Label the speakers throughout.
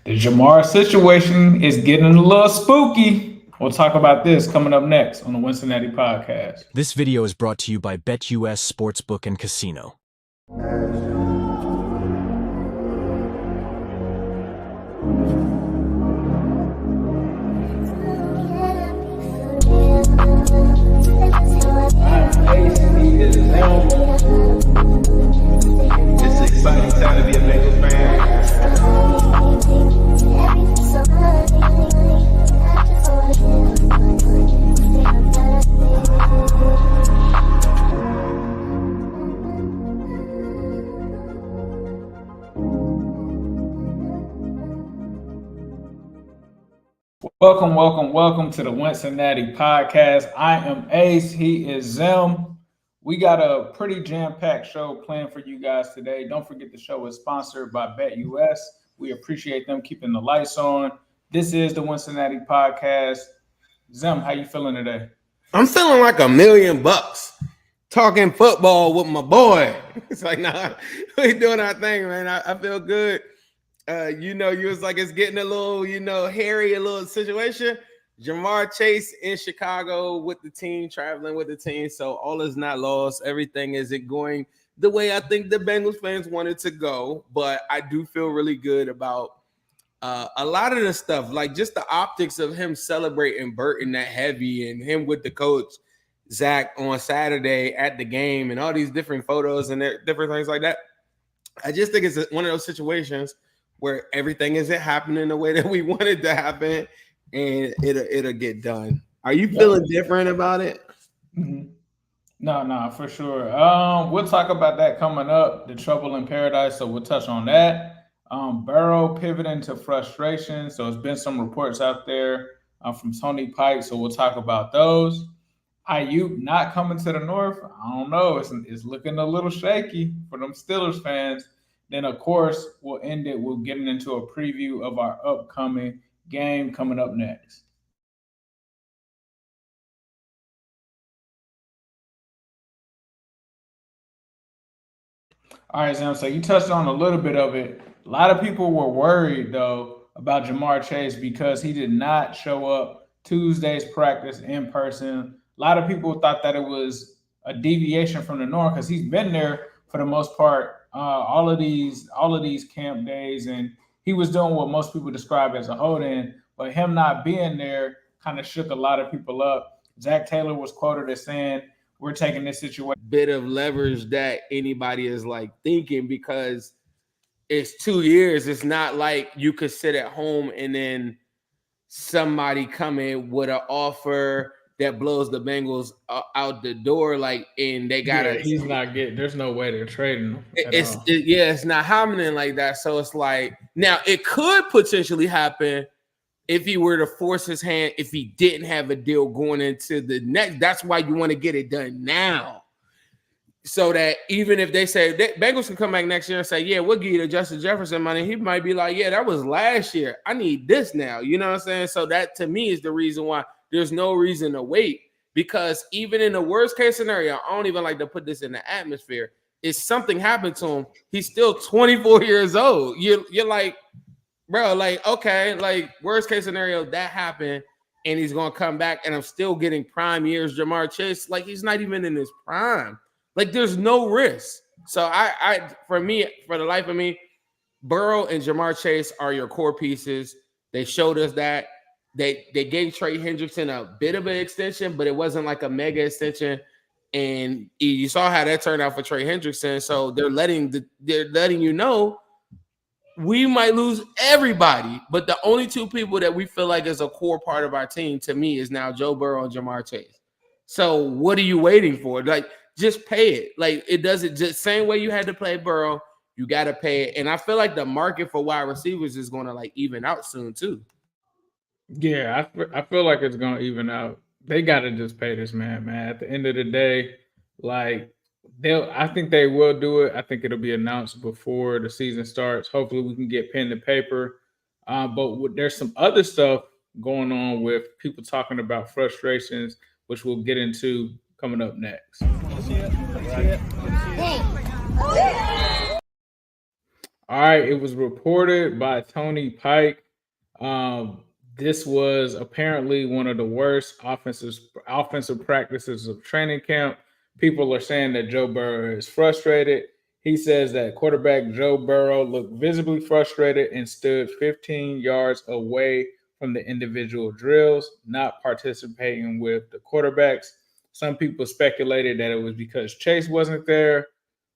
Speaker 1: The Jamar situation is getting a little spooky. We'll talk about this coming up next on the Wincinnati podcast.
Speaker 2: This video is brought to you by BETUS Sportsbook and Casino.
Speaker 3: It's an exciting time to be a Bengals fan.
Speaker 1: Welcome to the Wincinnati podcast. I am Ace. He is Zim. We got a pretty jam-packed show planned for you guys today. Don't forget the show is sponsored by BETUS. We appreciate them keeping the lights on. This is the Wincinnati podcast. Zim, how you feeling today?
Speaker 4: I'm feeling like $1 million talking football with my boy. It's like, nah, we doing our thing, man. I feel good. You was like, it's getting a little, hairy, a little situation. Jamar Chase in Chicago with the team, traveling with the team. So all is not lost. Everything isn't going the way I think the Bengals fans wanted to go. But I do feel really good about a lot of the stuff, like just the optics of him celebrating Burton that heavy and him with the coach, Zach, on Saturday at the game and all these different photos and different things like that. I just think it's one of those situations where everything isn't happening the way that we want it to happen, and it'll get done. Are you feeling different about it?
Speaker 1: Mm-hmm. No, for sure. We'll talk about that coming up, the trouble in paradise, so we'll touch on that. Burrow pivoting to frustration, so there's been some reports out there from Tony Pike, so we'll talk about those. Aiyuk not coming to the North, I don't know. It's looking a little shaky for them Steelers fans. Then, of course, we'll end it. We'll get into a preview of our upcoming game coming up next. All right, Sam, so you touched on a little bit of it. A lot of people were worried, though, about Jamar Chase because he did not show up Tuesday's practice in person. A lot of people thought that it was a deviation from the norm because he's been there for the most part all of these camp days, and he was doing what most people describe as a hold-in, but him not being there kind of shook a lot of people up. Zach Taylor was quoted as saying, we're taking this situation.
Speaker 4: Bit of leverage that anybody is like thinking because it's 2 years. It's not like you could sit at home and then somebody come in with an offer that blows the Bengals out the door, and they got to.
Speaker 1: He's not getting. There's no way they're trading him.
Speaker 4: It's not happening like that. So it's like now it could potentially happen if he were to force his hand. If he didn't have a deal going into the next, that's why you want to get it done now, so that even if they say Bengals can come back next year and say, yeah, we'll give you the Justin Jefferson money, he might be like, yeah, that was last year. I need this now. You know what I'm saying? So that to me is the reason why. There's no reason to wait, because even in the worst case scenario, I don't even like to put this in the atmosphere. If something happened to him, he's still 24 years old. You're like, bro, okay, worst case scenario, that happened, and he's gonna come back, and I'm still getting prime years. Jamar Chase, he's not even in his prime. There's no risk. So for the life of me, Burrow and Jamar Chase are your core pieces. They showed us that. They gave Trey Hendrickson a bit of an extension, but it wasn't like a mega extension. And you saw how that turned out for Trey Hendrickson. So they're letting you know we might lose everybody, but the only two people that we feel like is a core part of our team to me is now Joe Burrow and Jamar Chase. So what are you waiting for? Just pay it. It doesn't just same way you had to play Burrow, you got to pay it. And I feel like the market for wide receivers is going to even out soon too.
Speaker 1: Yeah, I feel like it's going to even out. They got to just pay this man. At the end of the day, I think they will do it. I think it'll be announced before the season starts. Hopefully we can get pen to paper. But there's some other stuff going on with people talking about frustrations, which we'll get into coming up next. All right, it was reported by Tony Pike. This was apparently one of the worst offensive practices of training camp. People are saying that Joe Burrow is frustrated. He says that quarterback Joe Burrow looked visibly frustrated and stood 15 yards away from the individual drills, not participating with the quarterbacks. Some people speculated that it was because Chase wasn't there.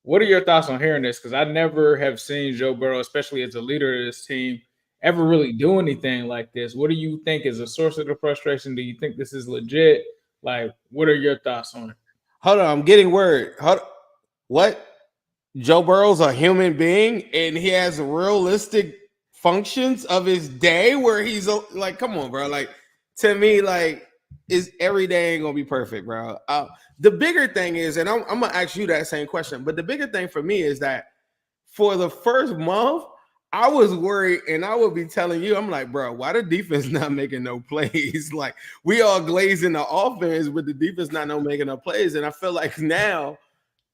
Speaker 1: What are your thoughts on hearing this? Because I never have seen Joe Burrow, especially as a leader of this team, ever really do anything like this. What do you think is the source of the frustration? Do you think this is legit? Like, what are your thoughts on it?
Speaker 4: Hold on, I'm getting word. What? Joe Burrow's a human being and he has realistic functions of his day where he's like, come on, bro. Like, to me, like, is every day ain't gonna be perfect, bro. The bigger thing is, and I'm gonna ask you that same question, but the bigger thing for me is that for the first month, I was worried, and I would be telling you, I'm like, bro, why the defense not making no plays? Like, we all glazing the offense, but the defense not making no plays. And I feel like now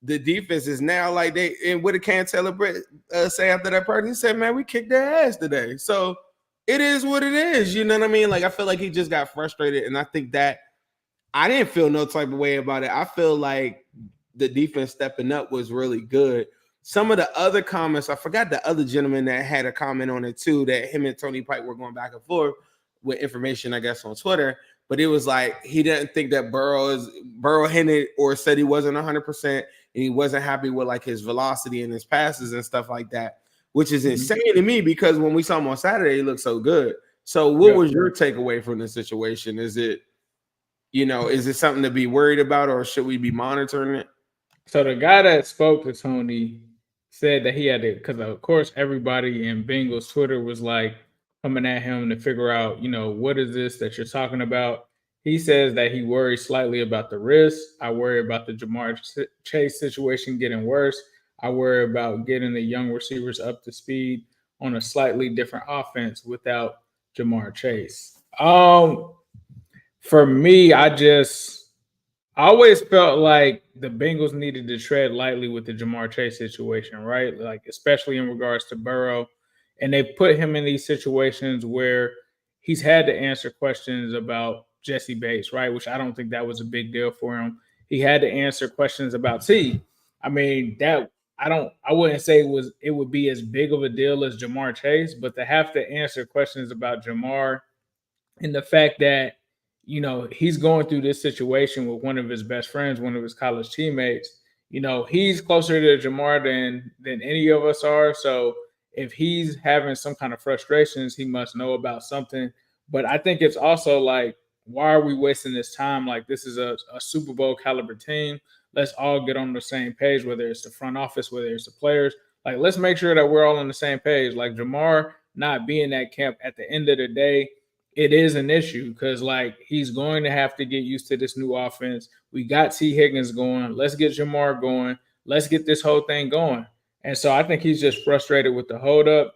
Speaker 4: the defense is now like they, and what did Cantel say after that part? He said, man, we kicked their ass today. So it is what it is. You know what I mean? Like, I feel like he just got frustrated. And I think that I didn't feel no type of way about it. I feel like the defense stepping up was really good. Some of the other comments, I forgot the other gentleman that had a comment on it too, that him and Tony Pike were going back and forth with information, I guess, on Twitter. But it was like he didn't think that Burrow hinted or said he wasn't 100%, and he wasn't happy with like his velocity and his passes and stuff like that, which is insane to me because when we saw him on Saturday, he looked so good. So what was your takeaway from the situation? Is it something to be worried about, or should we be monitoring it?
Speaker 1: So the guy that spoke to Tony said that he had to, because of course everybody in Bengals Twitter was like coming at him to figure out, what is this that you're talking about? He says that he worries slightly about the risk. I worry about the Jamar Chase situation getting worse. I worry about getting the young receivers up to speed on a slightly different offense without Jamar Chase. For me, I always felt like the Bengals needed to tread lightly with the Jamar Chase situation, right? Like, especially in regards to Burrow. And they put him in these situations where he's had to answer questions about Jesse Bates, right? Which I don't think that was a big deal for him. He had to answer questions about T. I mean, that I wouldn't say it would be as big of a deal as Jamar Chase, but to have to answer questions about Jamar and the fact that he's going through this situation with one of his best friends, one of his college teammates. He's closer to Jamar than any of us are. So if he's having some kind of frustrations, he must know about something. But I think it's also like, why are we wasting this time? Like, this is a Super Bowl caliber team. Let's all get on the same page, whether it's the front office, whether it's the players. Like, let's make sure that we're all on the same page. Like, Jamar not being at camp at the end of the day, it is an issue because, like, he's going to have to get used to this new offense. We got Tee Higgins going. Let's get Jamar going. Let's get this whole thing going. And so I think he's just frustrated with the holdup.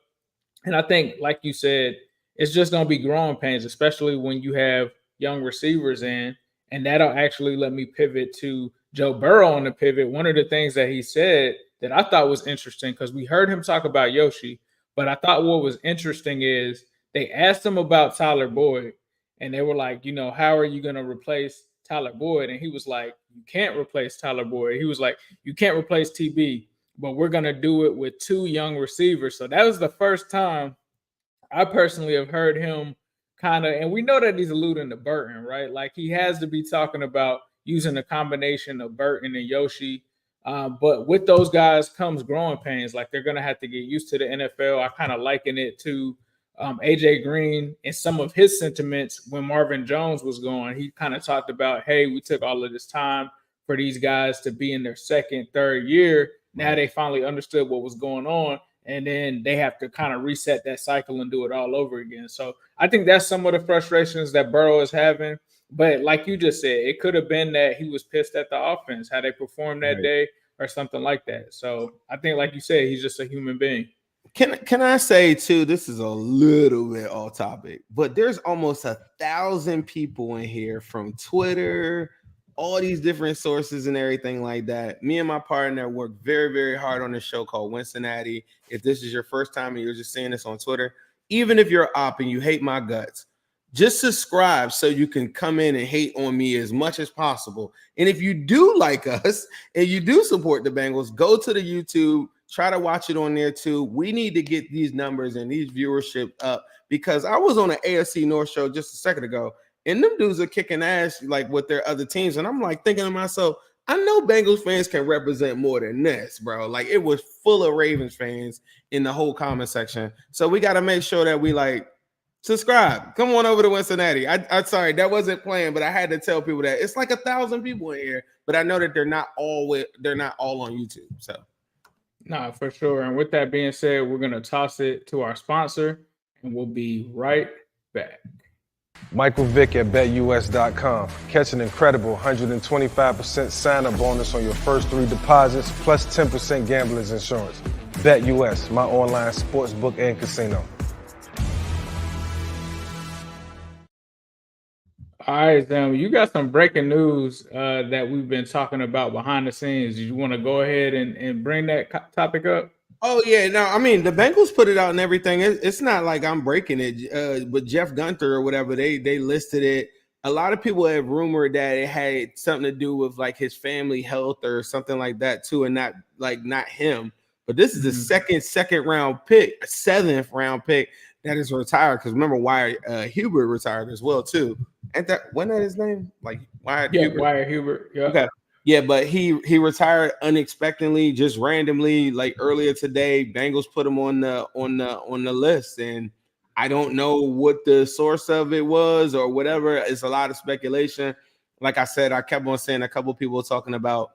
Speaker 1: And I think, like you said, it's just going to be growing pains, especially when you have young receivers in. And that'll actually let me pivot to Joe Burrow on the pivot. One of the things that he said that I thought was interesting, because we heard him talk about Yoshi, but I thought what was interesting is they asked him about Tyler Boyd, and they were like, how are you going to replace Tyler Boyd? And he was like, you can't replace Tyler Boyd. He was like, you can't replace TB, but we're going to do it with two young receivers. So that was the first time I personally have heard him kind of, and we know that he's alluding to Burton, right? Like, he has to be talking about using a combination of Burton and Yoshi. But with those guys comes growing pains. Like, they're going to have to get used to the NFL. I kind of liken it to AJ Green and some of his sentiments when Marvin Jones was going. He kind of talked about, hey, we took all of this time for these guys to be in their second, third year. Now they finally understood what was going on, and then they have to kind of reset that cycle and do it all over again. So I think that's some of the frustrations that Burrow is having. But like you just said, it could have been that he was pissed at the offense, how they performed that day or something like that. So I think, like you said, he's just a human being.
Speaker 4: Can I say too, this is a little bit off topic, but there's almost 1,000 people in here from Twitter, all these different sources and everything like that. Me and my partner work very, very hard on this show called Wincinnati. If this is your first time and you're just seeing this on Twitter, even if you're up and you hate my guts, just subscribe so you can come in and hate on me as much as possible. And if you do like us and you do support the Bengals, go to the YouTube, try to watch it on there too. We need to get these numbers and these viewership up, because I was on an AFC North show just a second ago, and them dudes are kicking ass like with their other teams. And I'm like thinking to myself, I know Bengals fans can represent more than this, bro. Like, it was full of Ravens fans in the whole comment section. So we got to make sure that we like subscribe. Come on over to Wincinnati. I'm sorry, that wasn't planned, but I had to tell people that it's like 1,000 people in here, but I know that they're not all on YouTube. So
Speaker 1: no, for sure. And with that being said, we're gonna toss it to our sponsor, and we'll be right back.
Speaker 5: Michael Vick at BetUS.com. Catch an incredible 125% sign-up bonus on your first 3 deposits, plus 10% gambler's insurance. BetUS, my online sportsbook and casino.
Speaker 1: All right, Sam, you got some breaking news that we've been talking about behind the scenes. You want to go ahead and bring that topic up?
Speaker 4: Oh, yeah. No, I mean, the Bengals put it out and everything. It's not like I'm breaking it. But Jeff Gunther or whatever, they listed it. A lot of people have rumored that it had something to do with like his family health or something like that too, and not him. But this is the second round pick, 7th round pick that is retired. Because remember, Wyatt Hubert retired as well too. And wasn't that his name? Like Wyatt Hubert.
Speaker 1: Wyatt Hubert. Yeah.
Speaker 4: Okay. Yeah, but he retired unexpectedly, just randomly, like earlier today. Bengals put him on the list, and I don't know what the source of it was or whatever. It's a lot of speculation. Like I said, I kept on saying a couple people talking about.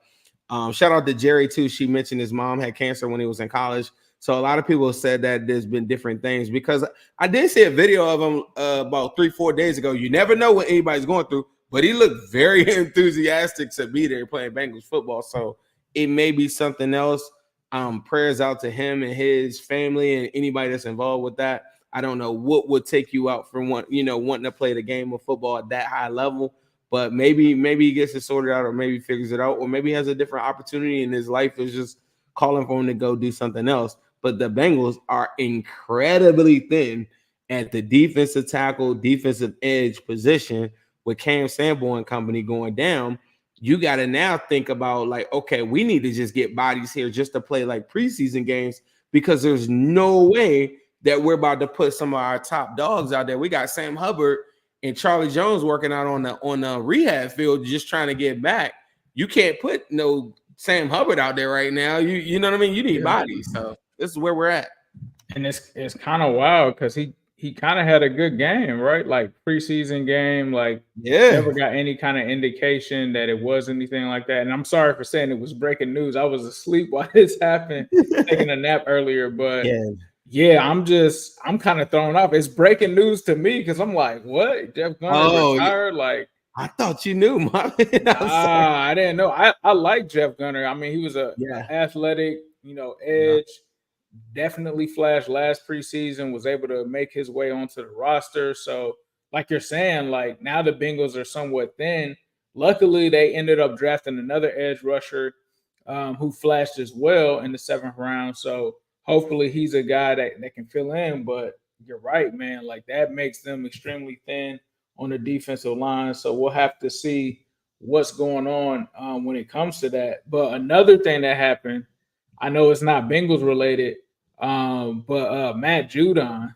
Speaker 4: Shout out to Jerry too. She mentioned his mom had cancer when he was in college. So a lot of people said that there's been different things, because I did see a video of him about 3-4 days ago. You never know what anybody's going through. But he looked very enthusiastic to be there playing Bengals football. So it may be something else. Prayers out to him and his family and anybody that's involved with that. I don't know what would take you out from wanting to play the game of football at that high level. But maybe he gets it sorted out, or maybe figures it out, or maybe he has a different opportunity and his life is just calling for him to go do something else. But the Bengals are incredibly thin at the defensive tackle, defensive edge position. With Cam Sanborn and company going down, you got to now think about like, okay, we need to just get bodies here just to play like preseason games, because there's no way that we're about to put some of our top dogs out there. We got Sam Hubbard and Charlie Jones working out on the rehab field, just trying to get back. You can't put no Sam Hubbard out there right now. You know what I mean? You need bodies. So this is where we're at.
Speaker 1: And it's kind of wild, because he kind of had a good game, right? Like preseason game, like never got any kind of indication that it was anything like that. And I'm sorry for saying it was breaking news. I was asleep while this happened, taking a nap earlier. But I'm kind of thrown off. It's breaking news to me, because I'm like, what? Jeff Gunther retired? Like,
Speaker 4: I thought you knew,
Speaker 1: I didn't know. I like Jeff Gunther. I mean, he was a athletic, edge. Definitely flashed last preseason, was able to make his way onto the roster. So like you're saying, like now the Bengals are somewhat thin. Luckily, they ended up drafting another edge rusher who flashed as well in the 7th round. So hopefully he's a guy that can fill in. But you're right, man. Like that makes them extremely thin on the defensive line. So we'll have to see what's going on when it comes to that. But another thing that happened, I know it's not Bengals related, but Matt Judon,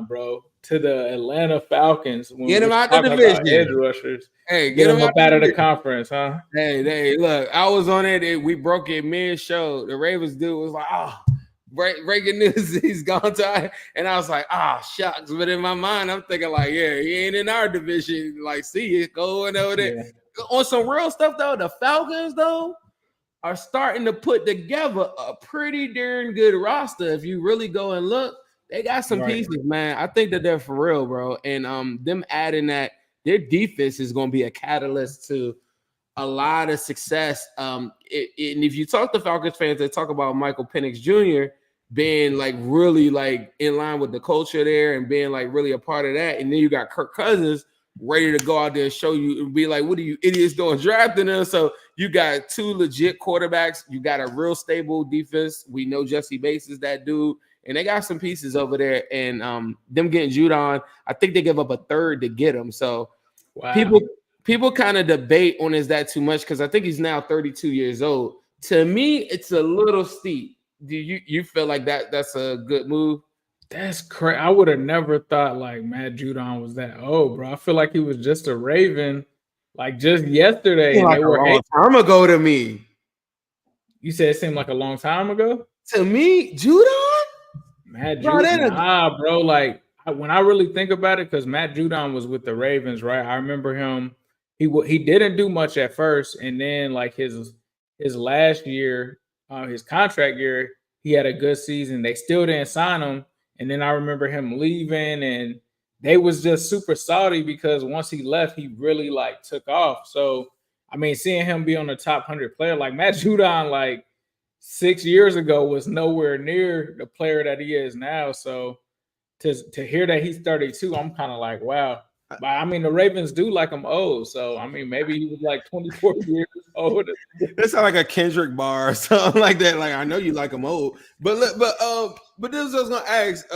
Speaker 1: bro, to the Atlanta Falcons.
Speaker 4: Get him out the division.
Speaker 1: Edge rushers.
Speaker 4: Hey,
Speaker 1: get him up out of the conference, huh?
Speaker 4: Hey, look, I was on it. We broke it mid-show. The Ravens dude was like, breaking news, he's gone to, and I was like, shucks. But in my mind, I'm thinking like, he ain't in our division. Like, see you going over there. Yeah. On some real stuff, though, the Falcons, though, are starting to put together a pretty darn good roster. If you really go and look, they got some pieces, man. I think that they're for real, bro. And them adding that, their defense is going to be a catalyst to a lot of success. And if you talk to Falcons fans, they talk about Michael Penix Jr. being like really like in line with the culture there and being like really a part of that. And then you got Kirk Cousins, ready to go out there and show you and be like, what are you idiots doing drafting them? So you got 2 legit quarterbacks. You got a real stable defense. We know Jesse Bates is that dude. And they got some pieces over there. And them getting Judon, I think they give up a third to get him. So people kind of debate on is that too much? Because I think he's now 32 years old. To me, it's a little steep. Do you feel like that's a good move?
Speaker 1: That's crazy. I would have never thought like Matt Judon was that old, bro. I feel like he was just a Raven, like just yesterday. And
Speaker 4: like
Speaker 1: they were
Speaker 4: a long time ago to me.
Speaker 1: You said it seemed like a long time ago?
Speaker 4: To me, Judon?
Speaker 1: Matt Judon, bro. Like when I really think about it, because Matt Judon was with the Ravens, right? I remember him. He didn't do much at first, and then like his last year, his contract year, he had a good season. They still didn't sign him. And then I remember him leaving, and they was just super salty because once he left, he really like took off. So, I mean, seeing him be on the top 100 player, like Matt Judon, like 6 years ago was nowhere near the player that he is now. So to hear that he's 32, I'm kind of like, wow. But I mean, the Ravens do like him old. So, I mean, maybe he was like 24 years old.
Speaker 4: That sounds like a Kendrick bar or something like that. Like, I know you like him old. But this is what I was going to ask.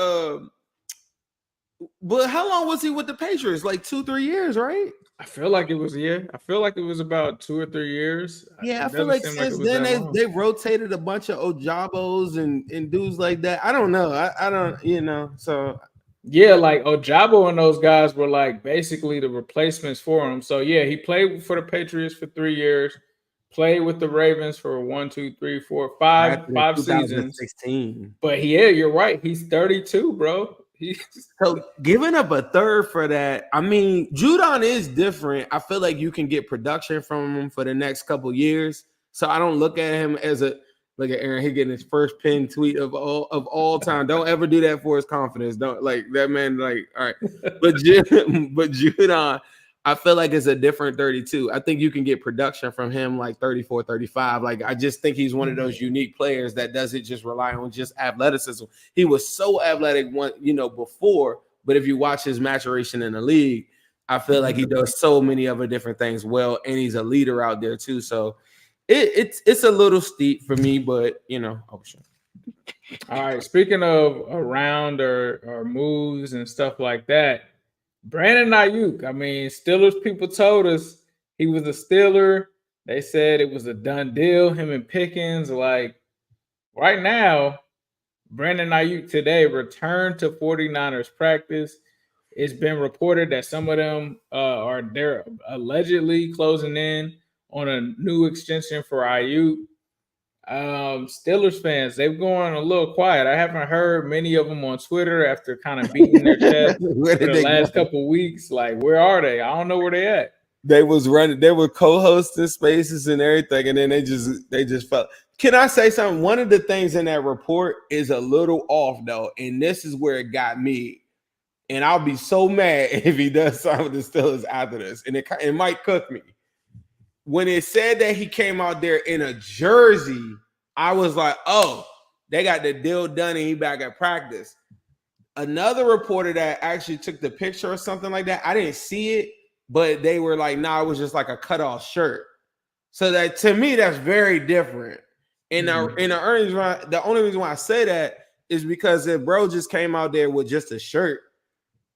Speaker 4: But how long was he with the Patriots? Like 2-3 years, right?
Speaker 1: I feel like it was I feel like it was about 2 or 3 years.
Speaker 4: Yeah, I feel like since then they rotated a bunch of Ojabos and dudes like that. I don't know. I don't, so
Speaker 1: yeah, like Ojabo and those guys were like basically the replacements for him. So yeah, he played for the Patriots for 3 years, played with the Ravens for 1, 2, 3, 4, 5 seasons. But yeah, you're right. He's 32, bro.
Speaker 4: So giving up a third for that, I mean, Judon is different. I feel like you can get production from him for the next couple years. So I don't look at him as look at Aaron. He getting his first pinned tweet of all time. Don't ever do that for his confidence. Don't like that man. Like, all right, but Judon, I feel like it's a different 32. I think you can get production from him like 34, 35. Like, I just think he's one of those unique players that doesn't just rely on just athleticism. He was so athletic before, but if you watch his maturation in the league, I feel like he does so many other different things well, and he's a leader out there too. So it's a little steep for me, but sure.
Speaker 1: All right. Speaking of around or moves and stuff like that, Brandon Aiyuk. I mean, Steelers people told us he was a Steeler. They said it was a done deal. Him and Pickens. Like right now, Brandon Aiyuk today returned to 49ers practice. It's been reported that some of them they're allegedly closing in on a new extension for Aiyuk. Steelers fans, they've gone a little quiet. I haven't heard many of them on Twitter after kind of beating their chest for the last couple of weeks. Like, where are they? I don't know where they at.
Speaker 4: They were co-hosting spaces and everything, and then they just felt. Can I say something? One of the things in that report is a little off though, and this is where it got me. And I'll be so mad if he does sign with the Steelers after this, and it might cook me. When it said that he came out there in a jersey, I was like, oh, they got the deal done and he back at practice. Another reporter that actually took the picture or something like that, I didn't see it, but they were like, nah, it was just like a cutoff shirt. So that to me, that's very different. And in the earnings run, the only reason why I say that is because if bro just came out there with just a shirt,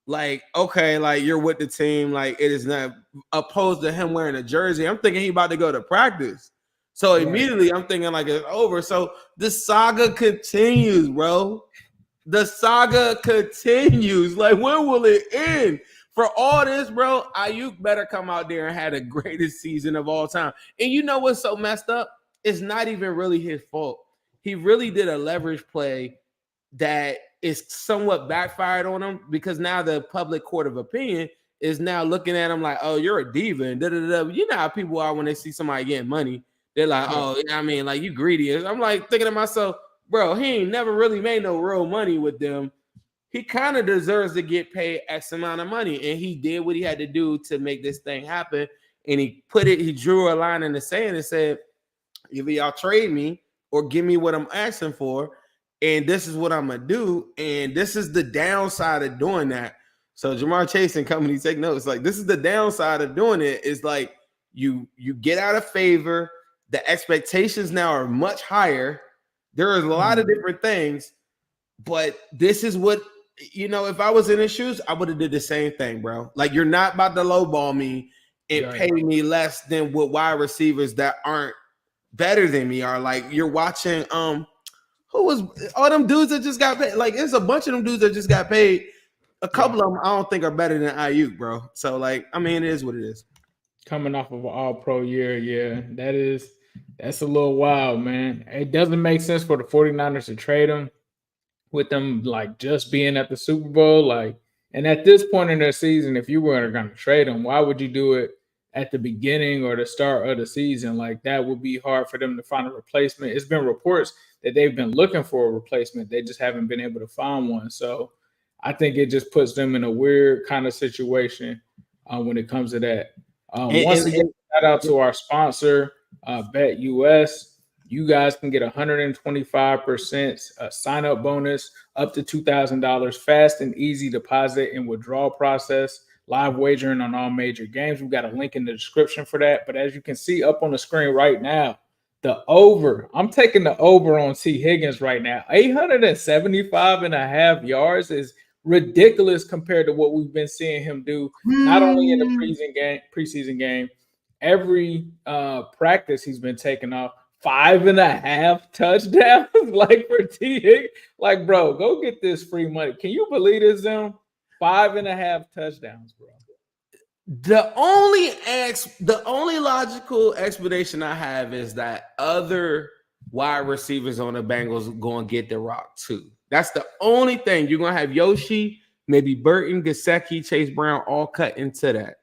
Speaker 4: like, okay, like you're with the team, like it is not opposed to him wearing a jersey. I'm thinking he about to go to practice. So immediately I'm thinking like it's over. So the saga continues, bro. The saga continues. Like, when will it end? For all this, bro, Aiyuk better come out there and have the greatest season of all time. And you know what's so messed up? It's not even really his fault. He really did a leverage play that is somewhat backfired on him, because now the public court of opinion is now looking at him like, oh, you're a diva and da-da-da. You know how people are when they see somebody getting money. They're like, oh, I mean, like, you greedy. I'm like thinking to myself, bro, he ain't never really made no real money with them. He kind of deserves to get paid X amount of money. And he did what he had to do to make this thing happen. And he drew a line in the sand and said, either y'all trade me or give me what I'm asking for. And this is what I'm going to do. And this is the downside of doing that. So Jamar Chase and company, take notes. Like, this is the downside of doing it. Is like you get out of favor. The expectations now are much higher. There is a lot of different things, but this is what, if I was in his shoes, I would have did the same thing, bro. Like, you're not about to lowball me and pay me less than what wide receivers that aren't better than me are. Like, you're watching who was all them dudes that just got paid. Like, there's a bunch of them dudes that just got paid. A couple of them I don't think are better than Aiyuk, bro. So, like, I mean, it is what it is.
Speaker 1: Coming off of an all-pro year, yeah, that's a little wild, man. It doesn't make sense for the 49ers to trade him with them, like, just being at the Super Bowl. Like, and at this point in their season, if you were going to trade him, why would you do it at the beginning or the start of the season? Like, that would be hard for them to find a replacement. It's been reports that they've been looking for a replacement. They just haven't been able to find one. So I think it just puts them in a weird kind of situation when it comes to that. Once again, shout out to our sponsor, BETUS. You guys can get 125% sign-up bonus, up to $2,000, fast and easy deposit and withdrawal process, live wagering on all major games. We've got a link in the description for that. But as you can see up on the screen right now, the over, I'm taking the over on Tee Higgins right now. 875.5 yards is ridiculous compared to what we've been seeing him do, not only in the preseason game, every practice he's been taking off. 5.5 touchdowns, like, for Tee Higgins. Like, bro, go get this free money. Can you believe this, Zim? 5.5 touchdowns, bro.
Speaker 4: The only logical explanation I have is that other wide receivers on the Bengals are going to get the rock too. That's the only thing. You're going to have Yoshi, maybe Burton, Gesicki, Chase Brown all cut into that.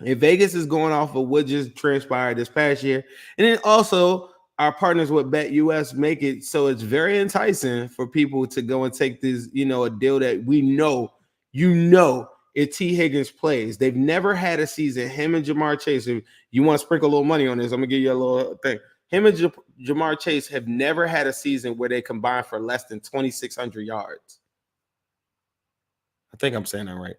Speaker 4: If Vegas is going off of what just transpired this past year, and then also our partners with BETUS make it so it's very enticing for people to go and take this, a deal that we know, if Tee Higgins plays. They've never had a season. Him and Jamar Chase, if you want to sprinkle a little money on this, I'm going to give you a little thing. Him and Jamar Chase have never had a season where they combine for less than 2,600 yards. I think I'm saying that right.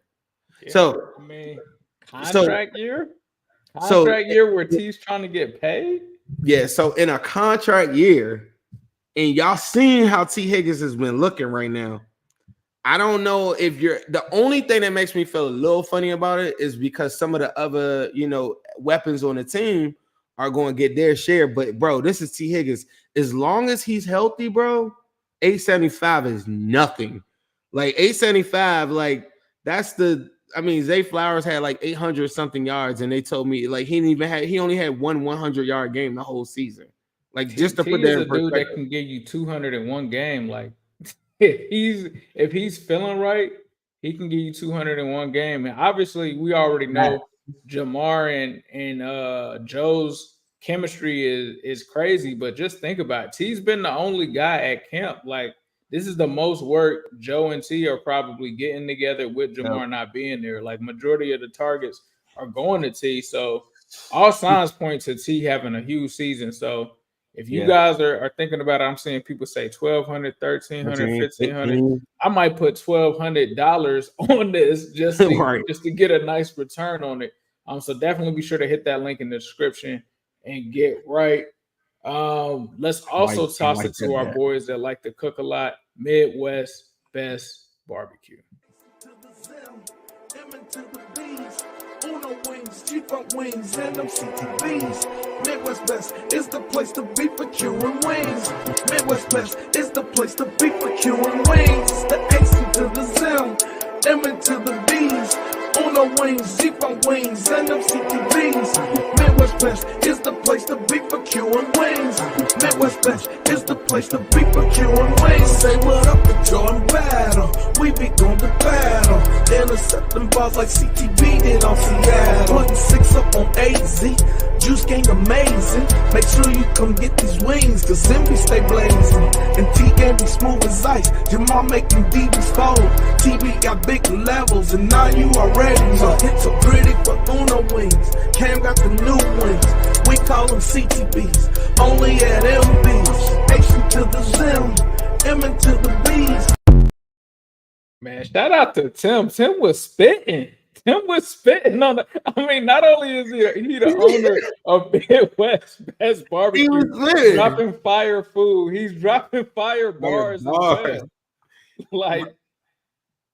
Speaker 1: Yeah,
Speaker 4: so,
Speaker 1: I mean, contract year where T's trying to get paid.
Speaker 4: Yeah, so in a contract year, and y'all seeing how Tee Higgins has been looking right now. I don't know if the only thing that makes me feel a little funny about it is because some of the other, weapons on the team are going to get their share. But, bro, this is Tee Higgins. As long as he's healthy, bro, 875 is nothing. Like, 875, like, that's Zay Flowers had like 800 something yards, and they told me like he only had one 100-yard game the whole season. Like, just to put that in perspective,
Speaker 1: dude that can give you 200 in one game. Like, if he's feeling right, he can give you 200 in one game. And obviously, we already know Jamar and Joe's chemistry is crazy. But just think about it. T's been the only guy at camp. Like, this is the most work Joe and T are probably getting together with Jamar not being there. Like, majority of the targets are going to T. So all signs point to T having a huge season. So if you guys are thinking about it, I'm seeing people say $1,200, $1,300, $1,500. I might put $1,200 on this just to get a nice return on it. So definitely be sure to hit that link in the description and get right. Let's also toss it to our boys that like to cook a lot. Midwest Best Barbecue.
Speaker 6: G-Funk wings and them CTVs. Midwest Best is the place to be for queuing wings. Midwest Best is the place to be for queuing wings. It's the X to the Zim, M to the B's. Uno wings, G-Funk wings and them CTVs. Midwest Best is the place to be for queuing wings. Midwest Best is the place to be for queuing wings. Say what up to Jordan Battle. We be going to battle. Intercepting balls like CTV did on Seattle. Putting 6 up on AZ. Juice gang amazing. Make sure you come get these wings, cause Zimby stay blazing. And T game be smooth as ice. Jamal making DBs fold. TB got big levels, and now you already know. It's so pretty for Uno wings. Cam got the new wings. We call them CTBs. Only at MBs. H to the Zim, M to the B's.
Speaker 1: Man, shout out to Tim. Tim was spitting. Tim was spitting on the. I mean, not only is he the owner of Midwest Best Barbecue, dropping fire food, he's dropping fire bars as well. Like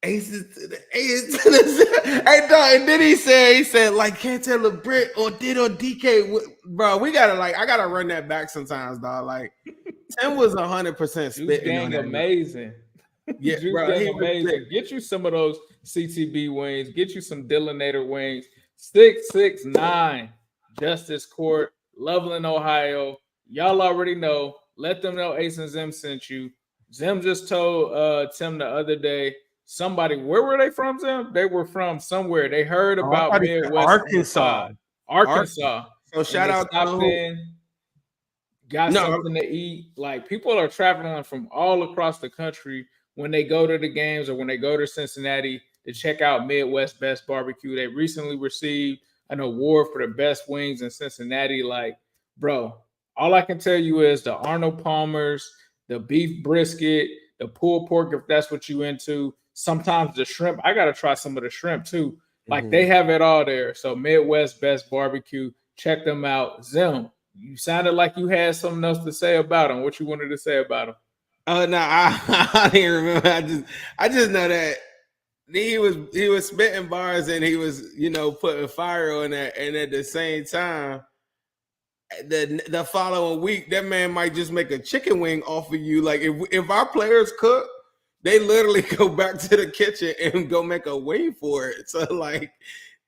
Speaker 4: aces to the aces to the hey dog, and then he said like can't tell a Brit or did or DK, bro. We gotta I gotta run that back sometimes, dog. Like Tim was 100% spitting on that.
Speaker 1: Amazing.
Speaker 4: Yeah, bro,
Speaker 1: amazing. Get you some of those CTB wings. Get you some Dillinator wings. 669 Justice Court, Loveland, Ohio. Y'all already know. Let them know Ace and Zim sent you. Zim just told Tim the other day. Somebody, where were they from, Zim? They were from somewhere. They heard about Midwest
Speaker 4: Arkansas.
Speaker 1: So
Speaker 4: shout out to
Speaker 1: got something to eat. Like people are traveling from all across the country when they go to the games or when they go to Cincinnati to check out Midwest Best Barbecue. They recently received an award for the best wings in Cincinnati. Like, bro, all I can tell you is the Arnold Palmers, the beef brisket, the pulled pork, if that's what you into. Sometimes the shrimp. I got to try some of the shrimp too. Like they have it all there. So Midwest Best Barbecue, check them out. Zim, you sounded like you had something else to say about them. What you wanted to say about them?
Speaker 4: Oh no, I didn't remember. I just know that he was spitting bars and he was putting fire on that, and at the same time, the following week that man might just make a chicken wing off of you. Like if our players cook, they literally go back to the kitchen and go make a wing for it. So like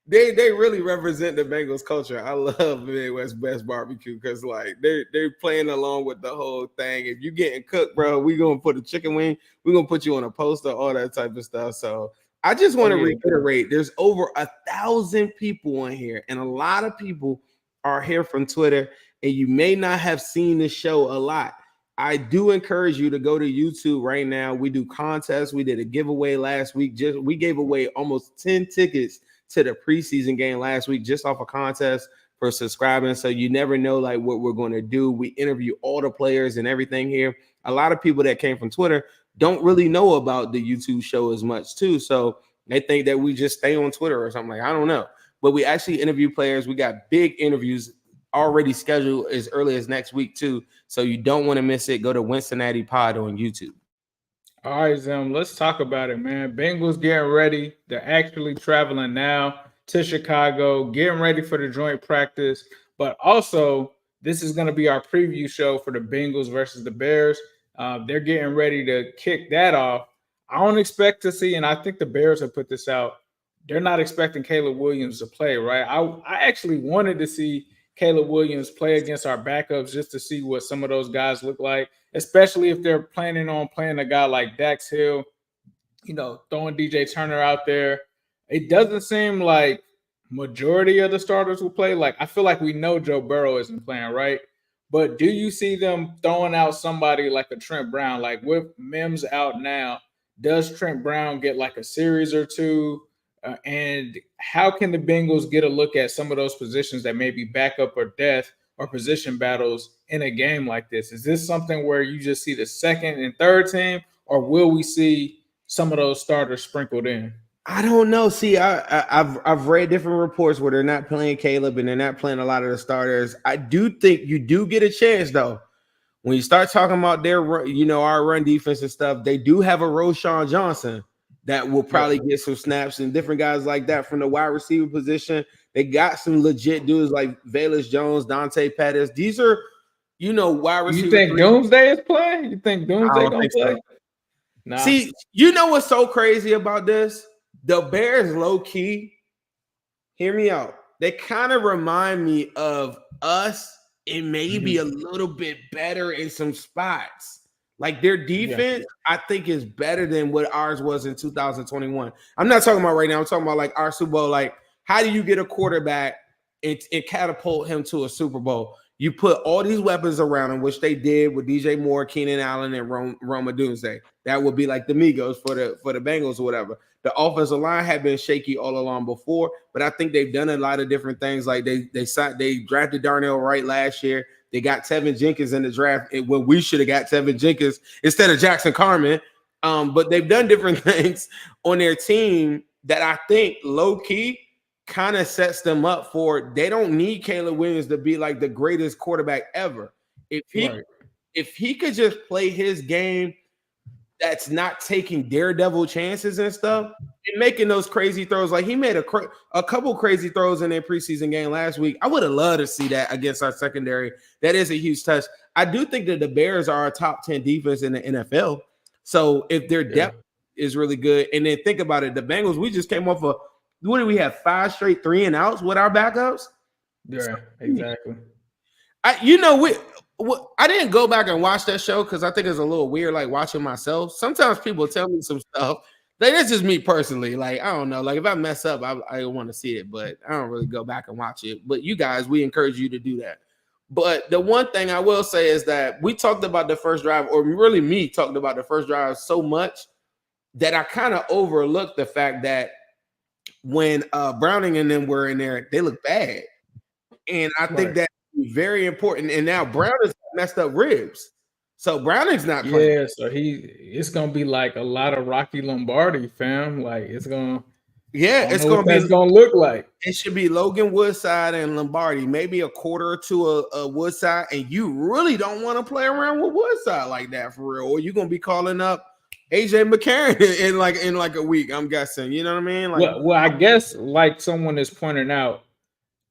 Speaker 4: they really represent the Bengals culture. I love Midwest Best Barbecue because like they're playing along with the whole thing. If you getting cooked, bro, we gonna put a chicken wing. We're gonna put you on a poster, all that type of stuff. So I just want to reiterate: there's over 1,000 people on here, and a lot of people are here from Twitter. And you may not have seen the show a lot. I do encourage you to go to YouTube right now. We do contests. We did a giveaway last week. We gave away almost 10 tickets to the preseason game last week just off a contest for subscribing. So you never know like what we're going to do. We interview all the players and everything here. A lot of people that came from Twitter don't really know about the YouTube show as much too. So they think that we just stay on Twitter or something. Like, I don't know. But we actually interview players. We got big interviews already scheduled as early as next week too. So you don't want to miss it. Go to Wincinnati Pod on YouTube.
Speaker 1: All right, Zim, let's talk about it, man. Bengals getting ready. They're actually traveling now to Chicago, getting ready for the joint practice. But also, this is going to be our preview show for the Bengals versus the Bears. They're getting ready to kick that off. I don't expect to see, and I think the Bears have put this out, they're not expecting Caleb Williams to play, right? I actually wanted to see Caleb Williams play against our backups just to see what some of those guys look like, especially if they're planning on playing a guy like Dax Hill, throwing DJ Turner out there. It doesn't seem like majority of the starters will play. Like, I feel like we know Joe Burrow isn't playing, right? But do you see them throwing out somebody like a Trent Brown? Like, with Mims out now, does Trent Brown get like a series or two? And how can the Bengals get a look at some of those positions that may be backup or depth or position battles in a game like this? Is this something where you just see the second and third team, or will we see some of those starters sprinkled in?
Speaker 4: I don't know. See, I've read different reports where they're not playing Caleb and they're not playing a lot of the starters. I do think you do get a chance though. When you start talking about their, our run defense and stuff, they do have a Roshan Johnson that will probably get some snaps and different guys like that from the wide receiver position. They got some legit dudes like Velus Jones, Dante Pettis. These are, wide receivers.
Speaker 1: You think Doomsday is playing? You think Doomsday gonna play?
Speaker 4: So. Nah. See, what's so crazy about this? The Bears, low key, hear me out. They kind of remind me of us and maybe a little bit better in some spots. Like their defense, I think, is better than what ours was in 2021. I'm not talking about right now. I'm talking about like our Super Bowl. Like, how do you get a quarterback and catapult him to a Super Bowl? You put all these weapons around him, which they did with DJ Moore, Keenan Allen, and Roma Doomsday. That would be like the Migos for the Bengals or whatever. The offensive line had been shaky all along before, but I think they've done a lot of different things. Like they drafted Darnell Wright last year. They got Tevin Jenkins in the draft when we should have got Tevin Jenkins instead of Jackson Carman. But they've done different things on their team that I think low-key kind of sets them up for. They don't need Caleb Williams to be like the greatest quarterback ever. If he could just play his game, that's not taking daredevil chances and stuff and making those crazy throws. Like he made a couple crazy throws in their preseason game last week. I would have loved to see that against our secondary. That is a huge touch. I do think that the Bears are a top 10 defense in the NFL. So if their depth is really good, and then think about it, the Bengals, we just came off what did we have? 5 straight 3-and-outs with our backups?
Speaker 1: Yeah, so, exactly.
Speaker 4: I didn't go back and watch that show because I think it's a little weird, like watching myself. Sometimes people tell me some stuff. Like, that's just me personally. Like, I don't know. Like, if I mess up, I want to see it, but I don't really go back and watch it. But you guys, we encourage you to do that. But the one thing I will say is that we talked about the first drive, or really me talked about the first drive so much that I kind of overlooked the fact that when Browning and them were in there, they look bad. And I think that's very important. And now Browning's messed up ribs. So Browning's not playing.
Speaker 1: Yeah, so it's gonna be like a lot of Rocky Lombardi, fam. Like it's gonna look like.
Speaker 4: It should be Logan Woodside and Lombardi, maybe a quarter to a Woodside, and you really don't want to play around with Woodside like that for real, or you're gonna be calling up AJ McCarron in like a week. I'm guessing, you know what I mean? Like,
Speaker 1: well, I guess like someone is pointing out,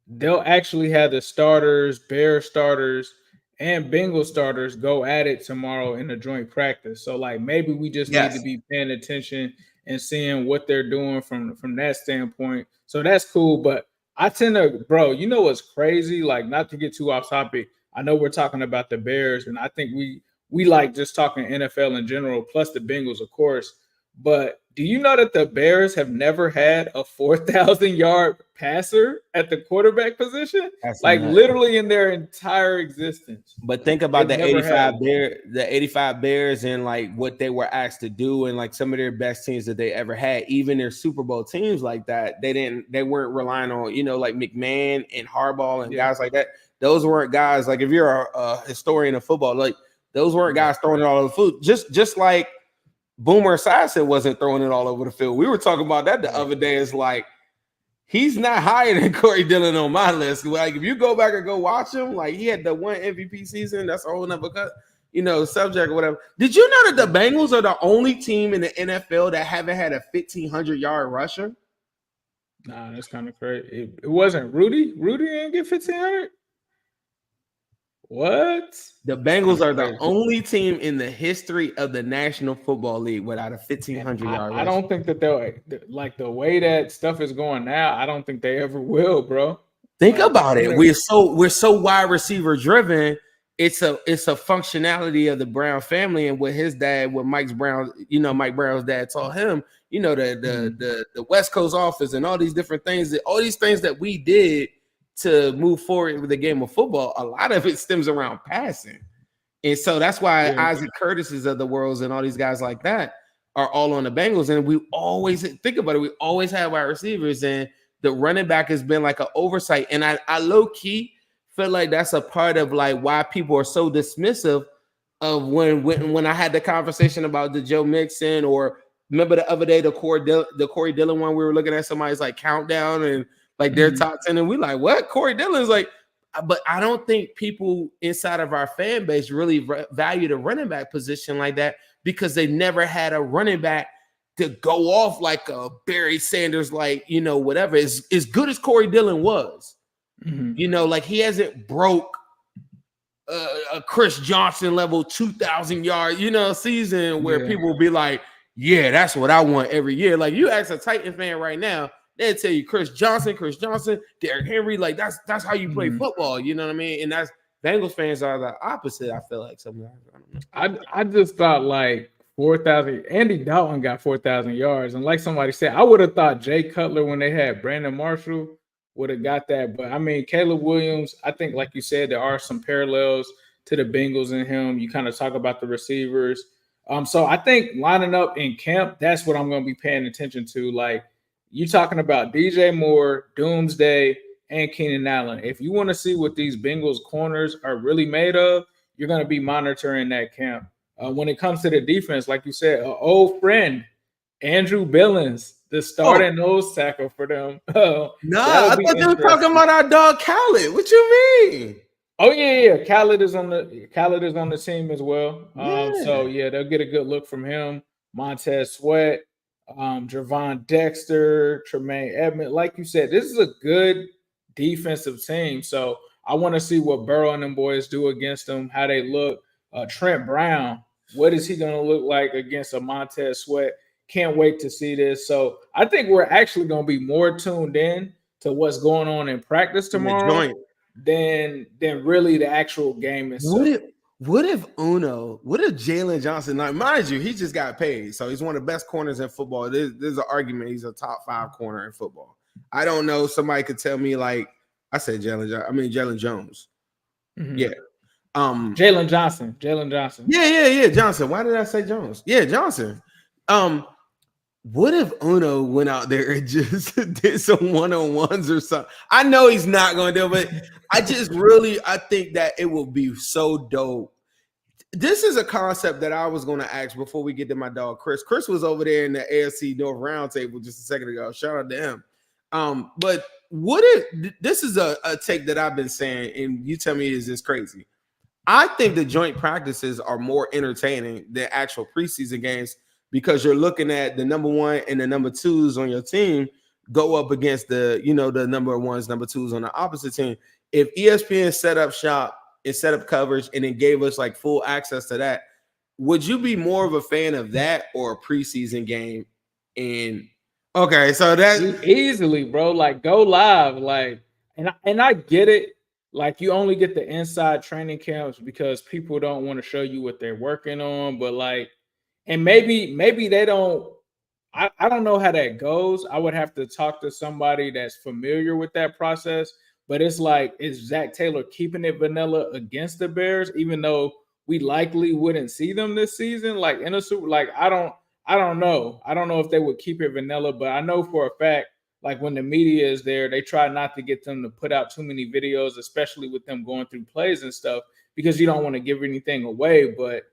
Speaker 1: they'll actually have the starters, Bear starters, and Bengal starters go at it tomorrow in a joint practice. So like maybe we just need to be paying attention and seeing what they're doing from that standpoint. So that's cool. But I tend to, bro, you know what's crazy? Like, not to get too off topic. I know we're talking about the Bears, and I think we like just talking NFL in general, plus the Bengals, of course. But do you know that the Bears have never had a 4,000-yard passer at the quarterback position? That's like nuts. Literally in their entire existence.
Speaker 4: But think about the 85 Bears and like what they were asked to do, and like some of their best teams that they ever had, even their Super Bowl teams like that, they weren't relying on, like McMahon and Harbaugh and guys like that. Those weren't guys, like if you're a historian of football, like those weren't guys throwing it all over the field. Just like Boomer Esiason wasn't throwing it all over the field. We were talking about that the other day. It's like he's not higher than Corey Dillon on my list. Like if you go back and go watch him, like he had the one MVP season. That's a whole nother subject or whatever. Did you know that the Bengals are the only team in the NFL that haven't had a 1,500-yard rusher?
Speaker 1: Nah, that's kind of crazy. It wasn't Rudy. Rudy didn't get 1,500. What?
Speaker 4: The Bengals are the only team in the history of the National Football League without a 1,500-yard rusher.
Speaker 1: I don't think that they'll, like the way that stuff is going now, I don't think they ever will, bro.
Speaker 4: Think about it. We're so wide receiver driven. It's a functionality of the Brown family and what his dad, what Mike Brown's dad taught him, the West Coast office and all these different things, all these things that we did to move forward with the game of football. A lot of it stems around passing. And so that's why Isaac Curtis's of the worlds and all these guys like that are all on the Bengals. And we always think about it. We always have wide receivers, and the running back has been like an oversight. And I low key feel like that's a part of like why people are so dismissive of when I had the conversation about the Joe Mixon, or remember the other day, the Corey Dillon one, we were looking at somebody's like countdown and like their top 10, and we like, what? Corey Dillon's like, but I don't think people inside of our fan base really value the running back position like that, because they never had a running back to go off like a Barry Sanders, like, whatever. As good as Corey Dillon was, like he hasn't broke a Chris Johnson level 2,000 yard, season where people will be like, yeah, that's what I want every year. Like you ask a Titan fan right now, they'll tell you Chris Johnson, Derrick Henry, like that's how you play football, you know what I mean? And that's Bengals fans are the opposite, I feel like sometimes. I don't know.
Speaker 1: I just thought like 4,000. Andy Dalton got 4,000 yards, and like somebody said, I would have thought Jay Cutler when they had Brandon Marshall would have got that. But I mean, Caleb Williams, I think like you said, there are some parallels to the Bengals in him. You kind of talk about the receivers. So I think lining up in camp, that's what I'm going to be paying attention to. Like, you're talking about DJ Moore, Doomsday, and Keenan Allen. If you want to see what these Bengals corners are really made of, you're going to be monitoring that camp. when it comes to the defense, like you said, an old friend, Andrew Billings, the starting nose tackle for them.
Speaker 4: Nah, I thought they were talking about our dog Khaled. What you mean?
Speaker 1: Oh yeah. Khaled is on the team as well. So yeah, they'll get a good look from him. Montez Sweat, Javon Dexter, Tremaine Edmonds. Like you said, this is a good defensive team. So I want to see what Burrow and them boys do against them, how they look. Trent Brown, what is he going to look like against a Montez Sweat? Can't wait to see this. So I think we're actually going to be more tuned in to what's going on in practice tomorrow than really the actual game itself.
Speaker 4: What if Jalen Johnson, like, mind you, he just got paid, so he's one of the best corners in football. There's an argument he's a top 5 corner in football. I don't know. Somebody could tell me, like, I said Jalen Jones.
Speaker 1: Mm-hmm.
Speaker 4: Yeah.
Speaker 1: Jalen Johnson.
Speaker 4: Yeah. Johnson. Why did I say Jones? Yeah, Johnson. What if Uno went out there and just did some one-on-ones or something? I know he's not going to do it, but I think that it will be so dope. This is a concept that I was going to ask before we get to my dog, Chris. Chris was over there in the AFC North roundtable just a second ago. Shout out to him. But what if this is a take that I've been saying, and you tell me, is this crazy? I think the joint practices are more entertaining than actual preseason games, because you're looking at the number 1 and the number 2s on your team go up against the number 1s, number 2s on the opposite team. If ESPN set up shop and set up coverage and then gave us like full access to that, would you be more of a fan of that or a preseason game? And okay, so that
Speaker 1: easily, bro, like go live, like, and I get it. Like, you only get the inside training camps because people don't want to show you what they're working on, but like, and maybe they don't. I don't know how that goes. I would have to talk to somebody that's familiar with that process. But it's like, is Zach Taylor keeping it vanilla against the Bears, even though we likely wouldn't see them this season? Like in a super, like I don't know. I don't know if they would keep it vanilla, but I know for a fact, like when the media is there, they try not to get them to put out too many videos, especially with them going through plays and stuff, because you don't want to give anything away. But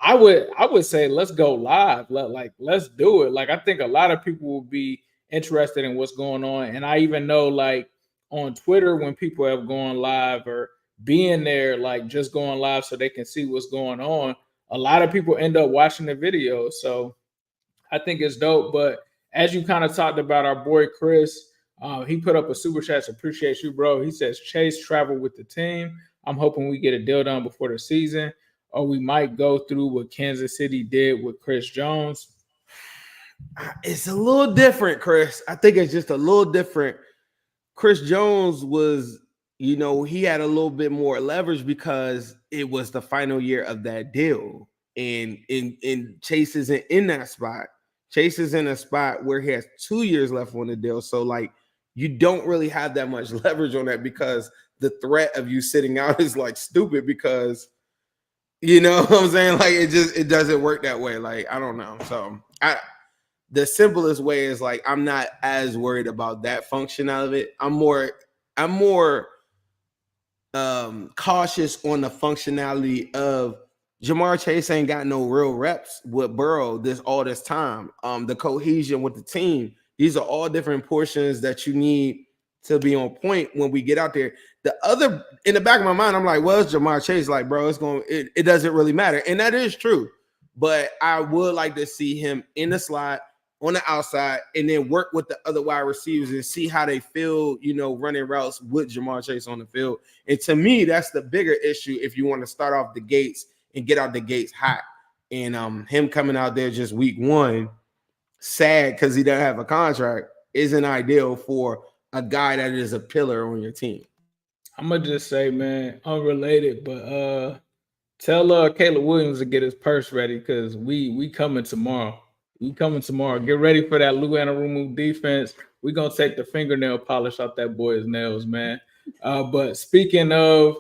Speaker 1: I would say let's go live. Let's do it. Like, I think a lot of people will be interested in what's going on. And I even know, like, on Twitter, when people have gone live or being there, like just going live so they can see what's going on, a lot of people end up watching the video. So I think it's dope. But as you kind of talked about our boy Chris, he put up a super chat. Appreciate you, bro. He says Chase traveled with the team. I'm hoping we get a deal done before the season, or we might go through what Kansas City did with Chris Jones.
Speaker 4: It's a little different, Chris. I think it's just a little different. Chris Jones was, he had a little bit more leverage because it was the final year of that deal. And Chase isn't in that spot. Chase is in a spot where he has 2 years left on the deal. So, like, you don't really have that much leverage on that, because the threat of you sitting out is, like, stupid, because you know what I'm saying? Like, it doesn't work that way. Like, I don't know. So the simplest way is, like, I'm not as worried about that function out of it. I'm more cautious on the functionality of Jamar Chase ain't got no real reps with Burrow all this time. The cohesion with the team. These are all different portions that you need to be on point when we get out there. The other, in the back of my mind, I'm like, well, it's Jamar Chase. Like, bro, it doesn't really matter. And that is true. But I would like to see him in the slot, on the outside, and then work with the other wide receivers and see how they feel, running routes with Jamar Chase on the field. And to me, that's the bigger issue if you want to start off the gates and get out the gates hot. And him coming out there just week one, sad because he doesn't have a contract, isn't ideal for a guy that is a pillar on your team.
Speaker 1: I'm gonna just say, man, unrelated, but tell Caleb Williams to get his purse ready, because we coming tomorrow. We coming tomorrow. Get ready for that Lou Anarumo defense. We're gonna take the fingernail polish off that boy's nails, man. But speaking of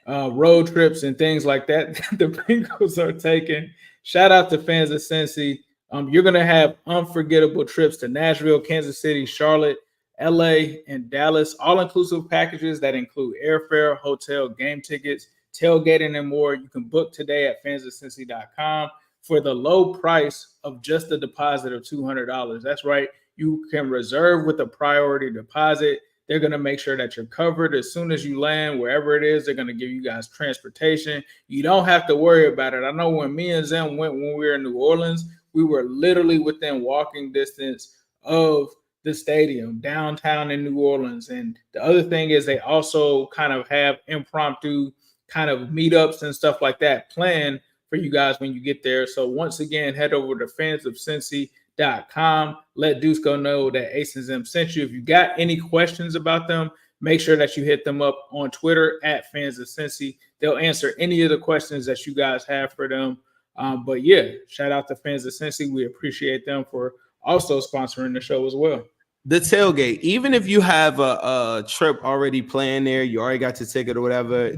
Speaker 1: road trips and things like that, the Bengals are taking. Shout out to fans of Cincy. You're gonna have unforgettable trips to Nashville, Kansas City, Charlotte, LA, and Dallas, all-inclusive packages that include airfare, hotel, game tickets, tailgating and more. You can book today at fansofcincy.com for the low price of just a deposit of $200. That's right. You can reserve with a priority deposit. They're going to make sure that you're covered as soon as you land, wherever it is. They're going to give you guys transportation. You don't have to worry about it. I know when me and Zim went when we were in New Orleans, we were literally within walking distance of the stadium downtown in New Orleans. And the other thing is they also kind of have impromptu kind of meetups and stuff like that planned for you guys when you get there. So once again, head over to fansofcincy.com. Let Dusko know that Ace and Zim sent you. If you got any questions about them, make sure that you hit them up on Twitter at fansofcincy. They'll answer any of the questions that you guys have for them. But yeah, shout out to Fans of Cincy. We appreciate them for also sponsoring the show as well.
Speaker 4: The tailgate, even if you have a trip already planned there, you already got your ticket or whatever,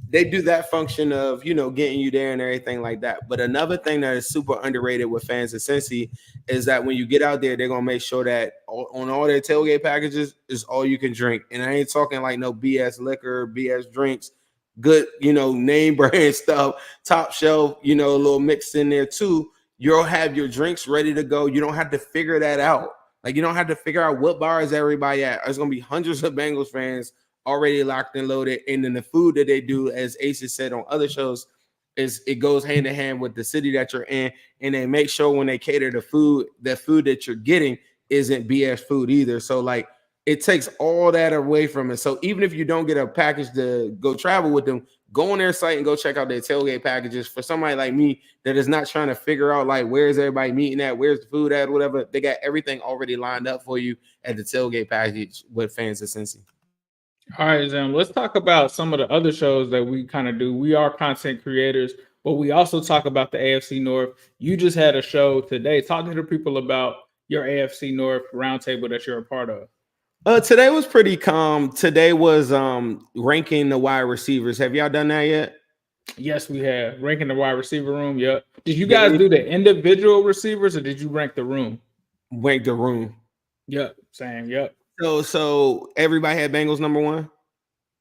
Speaker 4: they do that function of, getting you there and everything like that. But another thing that is super underrated with Fans of Cincy is that when you get out there, they're going to make sure that on all their tailgate packages is all you can drink. And I ain't talking like no BS liquor, BS drinks, good, name brand stuff, top shelf, a little mix in there too. You'll have your drinks ready to go. You don't have to figure that out. Like, you don't have to figure out what bar is everybody at. There's going to be hundreds of Bengals fans already locked and loaded. And then the food that they do, as Ace has said on other shows, is it goes hand in hand with the city that you're in. And they make sure when they cater the food that you're getting isn't BS food either. So, like, it takes all that away from it. So even if you don't get a package to go travel with them, go on their site and go check out their tailgate packages. For somebody like me that is not trying to figure out, like, where's everybody meeting at, where's the food at, whatever, they got everything already lined up for you at the tailgate package with Fans of Cincy.
Speaker 1: All right, Zim, let's talk about some of the other shows that we kind of do. We are content creators, but we also talk about the AFC North. You just had a show today. Talk to the people about your AFC North roundtable that you're a part of.
Speaker 4: Today was pretty calm. Today was ranking the wide receivers. Have y'all done that yet?
Speaker 1: Yes, we have. Ranking the wide receiver room. Yep. Did you guys do the individual receivers or did you rank the room?
Speaker 4: Rank the room.
Speaker 1: Yep. Same. Yep.
Speaker 4: So everybody had Bengals number one?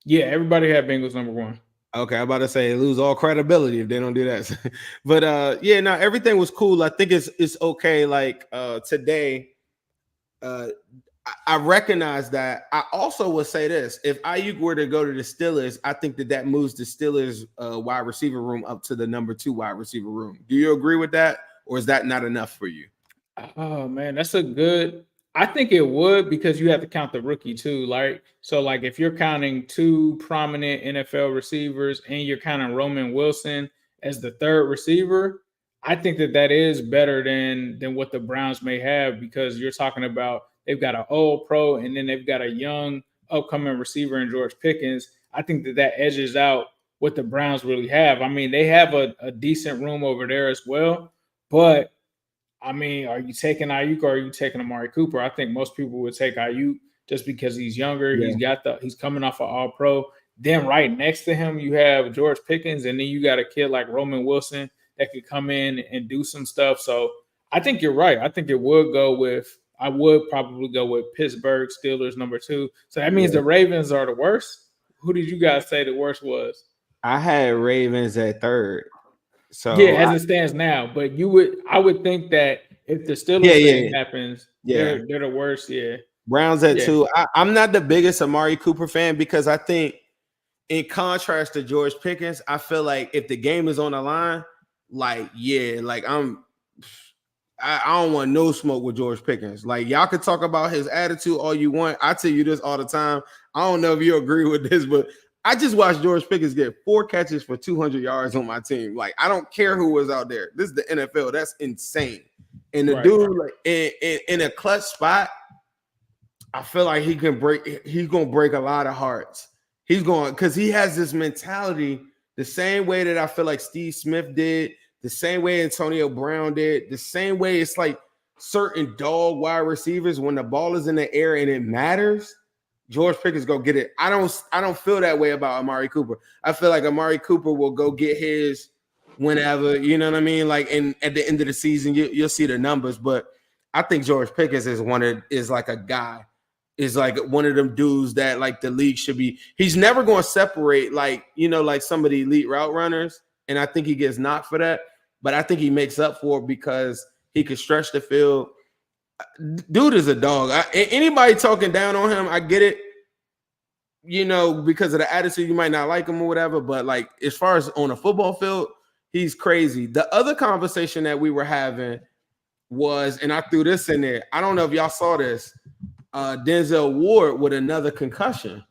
Speaker 1: Yeah, everybody had Bengals number one.
Speaker 4: Okay, I'm about to say lose all credibility if they don't do that. But everything was cool. I think it's okay. Like today, I recognize that. I also would say this: if Aiyuk were to go to the Steelers, I think that moves the Steelers wide receiver room up to the number 2 wide receiver room. Do you agree with that, or is that not enough for you?
Speaker 1: Oh man, that's a good. I think it would because you have to count the rookie too. So if you're counting 2 prominent NFL receivers and you're counting Roman Wilson as the 3rd receiver, I think that is better than what the Browns may have because you're talking about. They've got an old pro, and then they've got a young upcoming receiver in George Pickens. I think that edges out what the Browns really have. I mean, they have a decent room over there as well. But, I mean, are you taking Aiyuk or are you taking Amari Cooper? I think most people would take Aiyuk just because he's younger. Yeah. He's coming off an all pro. Then right next to him, you have George Pickens, and then you got a kid like Roman Wilson that could come in and do some stuff. So I think you're right. I think I would probably go with Pittsburgh Steelers number 2. So that means the Ravens are the worst. Who did you guys say the worst was?
Speaker 4: I had Ravens at 3rd. So
Speaker 1: as it stands now, but I would think that if the Steelers thing happens, they're the worst. Yeah.
Speaker 4: Browns at 2. I'm not the biggest Amari Cooper fan because I think in contrast to George Pickens, I feel like if the game is on the line, I don't want no smoke with George Pickens. Like, y'all can talk about his attitude all you want. I tell you this all the time. I don't know if you agree with this, but I just watched George Pickens get 4 catches for 200 yards on my team. Like, I don't care who was out there. This is the NFL. That's insane. And the dude, like, in a clutch spot, I feel like he's going to break a lot of hearts. Because he has this mentality the same way that I feel like Steve Smith did, the same way Antonio Brown did, the same way it's like certain dog wide receivers, when the ball is in the air and it matters, George Pickens go get it. I don't feel that way about Amari Cooper. I feel like Amari Cooper will go get his whenever, you know what I mean? Like, at the end of the season, you'll see the numbers. But I think George Pickens is like a guy. is like one of them dudes that like the league should be. He's never going to separate like, you know, like some of the elite route runners. And I think he gets knocked for that. But I think he makes up for it because he could stretch the field. Dude is a dog. Anybody talking down on him, I get it. You know, because of the attitude, you might not like him or whatever. But like as far as on a football field, he's crazy. The other conversation that we were having was, and I threw this in there. I don't know if y'all saw this. Denzel Ward with another concussion.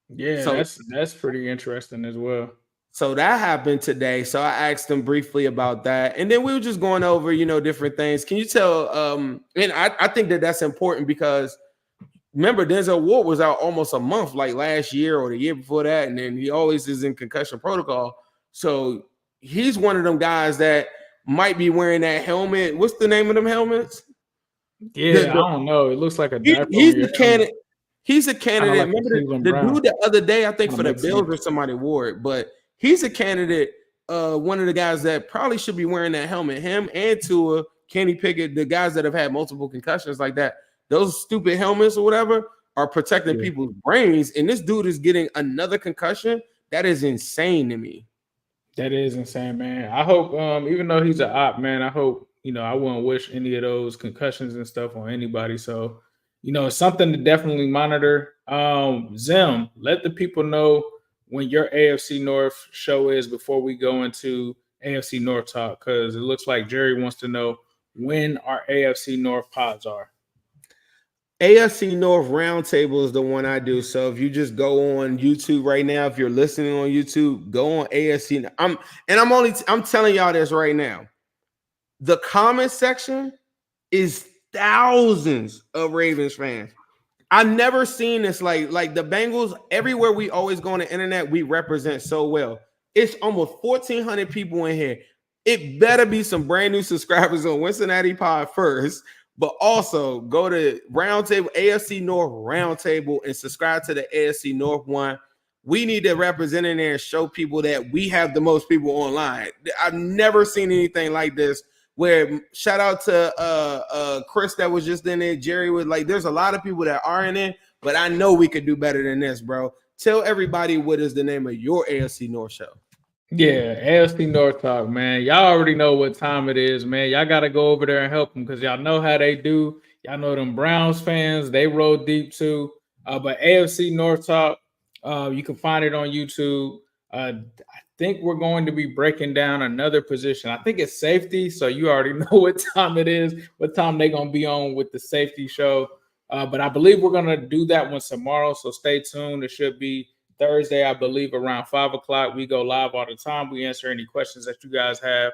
Speaker 1: Yeah, so that's pretty interesting as well.
Speaker 4: So that happened today. So I asked him briefly about that. And then we were just going over, you know, different things. Can you tell? And I think that that's important because remember, Denzel Ward was out almost a month like last year or the year before that. And then he always is in concussion protocol. So he's one of them guys that might be wearing that helmet. What's the name of them helmets?
Speaker 1: Yeah, I don't know. It looks like a diaper.
Speaker 4: He's a candidate. He's a candidate.
Speaker 1: Like
Speaker 4: remember the dude the other day, I think for the Bills or somebody wore it, but he's a candidate. One of the guys that probably should be wearing that helmet. Him and Tua, Kenny Pickett, the guys that have had multiple concussions like that. Those stupid helmets or whatever are protecting people's brains. And this dude is getting another concussion. That is insane to me.
Speaker 1: That is insane, man. I hope, even though he's an op, man, I hope, you know, I wouldn't wish any of those concussions and stuff on anybody. So, you know, it's something to definitely monitor. Zim, let the people know when your AFC North show is before we go into AFC North talk, because it looks like Jerry wants to know when our AFC North pods are.
Speaker 4: AFC North Roundtable is the one I do. So if you just go on YouTube right now, if you're listening on YouTube, go on AFC. I'm telling y'all this right now. The comment section is thousands of Ravens fans. I've never seen this like the Bengals. Everywhere we always go on the internet, we represent so well. It's almost 1,400 people in here. It better be some brand new subscribers on Wincinnati Pod first, but also go to Roundtable, AFC North Roundtable, and subscribe to the AFC North one. We need to represent in there and show people that we have the most people online. I've never seen anything like this. Where shout out to Chris that was just in there. Jerry was like, there's a lot of people that are in it, but I know we could do better than this, bro. Tell everybody what is the name of your AFC North show.
Speaker 1: Yeah, AFC North talk, man. Y'all already know what time it is, man. Y'all got to go over there and help them because y'all know how they do. Y'all know them Browns fans. They roll deep too. But AFC North talk, you can find it on YouTube. I think we're going to be breaking down another position. I think it's safety, so you already know what time it is, what time they're going to be on with the safety show. But I believe we're going to do that one tomorrow, so stay tuned. It should be Thursday, I believe, around 5 o'clock. We go live all the time. We answer any questions that you guys have.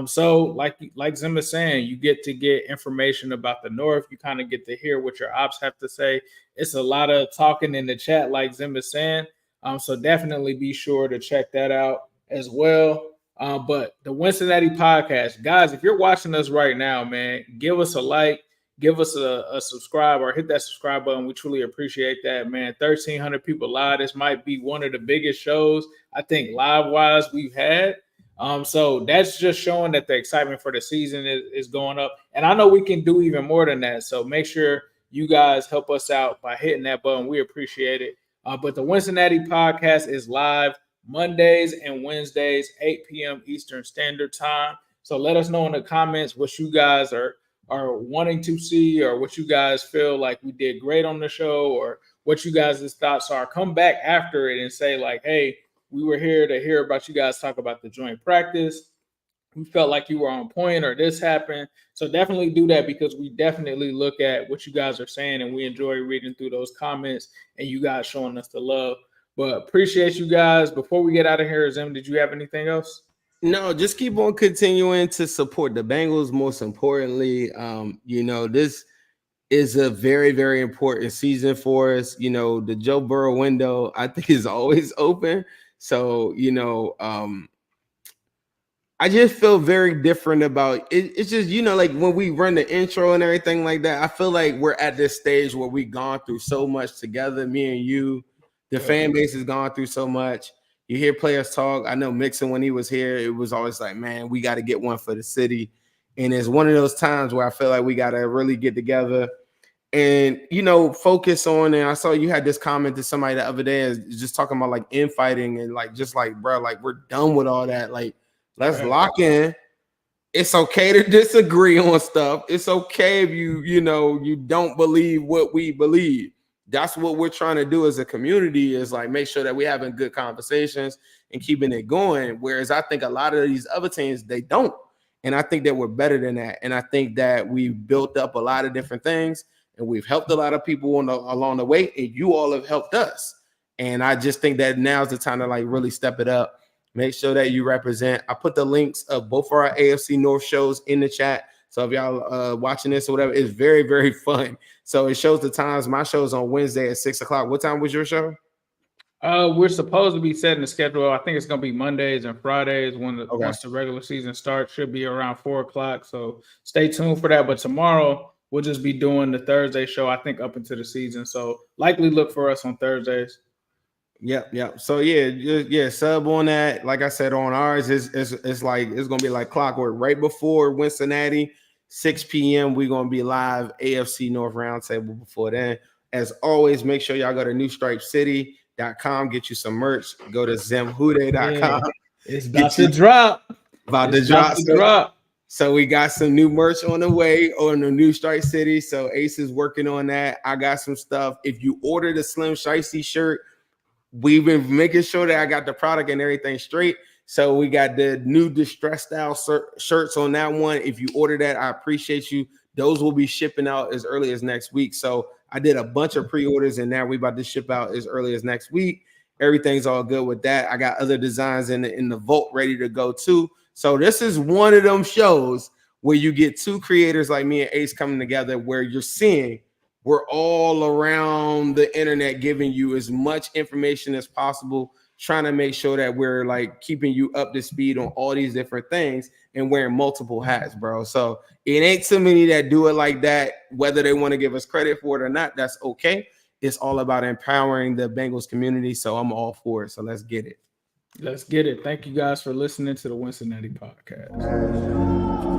Speaker 1: So like Zim is saying, you get to get information about the North. You kind of get to hear what your ops have to say. It's a lot of talking in the chat, like Zim is saying. So definitely be sure to check that out as well. But the Wincinnati podcast, guys, if you're watching us right now, man, give us a like, give us a subscribe or hit that subscribe button. We truly appreciate that, man. 1,300 people live. This might be one of the biggest shows, I think, live-wise we've had. So that's just showing that the excitement for the season is going up. And I know we can do even more than that. So make sure you guys help us out by hitting that button. We appreciate it. But the Wincinnati podcast is live Mondays and Wednesdays, 8 p.m. Eastern Standard Time. So let us know in the comments what you guys are wanting to see or what you guys feel like we did great on the show or what you guys' thoughts are. Come back after it and say like, hey, we were here to hear about you guys talk about the joint practice. We felt like you were on point or this happened. So definitely do that because we definitely look at what you guys are saying and we enjoy reading through those comments and you guys showing us the love. But appreciate you guys. Before we get out of here, Zim, did you have anything else?
Speaker 4: No, just keep on continuing to support the Bengals. Most importantly, this is a very, very important season for us. You know, the Joe Burrow window, I think, is always open. So, I just feel very different about it. It's just, like when we run the intro and everything like that, I feel like we're at this stage where we've gone through so much together, me and you. The fan base has gone through so much. You hear players talk. I know Mixon, when he was here, it was always like, man, we got to get one for the city. And it's one of those times where I feel like we got to really get together and focus on. And I saw you had this comment to somebody the other day, is just talking about like infighting and like just like, bro, like we're done with all that. Like, let's lock in. It's okay to disagree on stuff. It's okay if you don't believe what we believe. That's what we're trying to do as a community, is like make sure that we're having good conversations and keeping it going. Whereas I think a lot of these other teams, they don't. And I think that we're better than that. And I think that we've built up a lot of different things, and we've helped a lot of people along the way, and you all have helped us. And I just think that now's the time to like really step it up. Make sure that you represent. I put the links of both of our AFC North shows in the chat. So if y'all watching this or whatever, it's very, very fun. So it shows the times. My show's on Wednesday at 6 o'clock. What time was your show?
Speaker 1: We're supposed to be setting the schedule. I think it's going to be Mondays and Fridays once the regular season starts. Should be around 4 o'clock. So stay tuned for that. But tomorrow we'll just be doing the Thursday show, I think, up into the season. So likely look for us on Thursdays.
Speaker 4: Yep. So yeah, sub on that. Like I said, on ours, it's like it's gonna be like clockwork. Right before Wincinnati, 6 p.m. We're gonna be live AFC North Roundtable before then. As always, make sure y'all go to newstripecity.com, get you some merch. Go to zemhude.com.
Speaker 1: Yeah, it's about to drop.
Speaker 4: About to drop. So we got some new merch on the way on the New Stripe City. So Ace is working on that. I got some stuff. If you order the Slim Shicey shirt, we've been making sure that I got the product and everything straight. So we got the new distressed style shirts on that one. If you order that, I appreciate you. Those will be shipping out as early as next week. So I did a bunch of pre-orders, and now we about to ship out as early as next week. Everything's all good with that. I got other designs in the vault ready to go too. So this is one of them shows where you get two creators like me and Ace coming together, where you're seeing we're all around the internet giving you as much information as possible, trying to make sure that we're like keeping you up to speed on all these different things and wearing multiple hats, bro. So it ain't too many that do it like that. Whether they want to give us credit for it or not, that's okay. It's all about empowering the Bengals community. So I'm all for it. So let's get it.
Speaker 1: Let's get it. Thank you guys for listening to the Wincinnati podcast.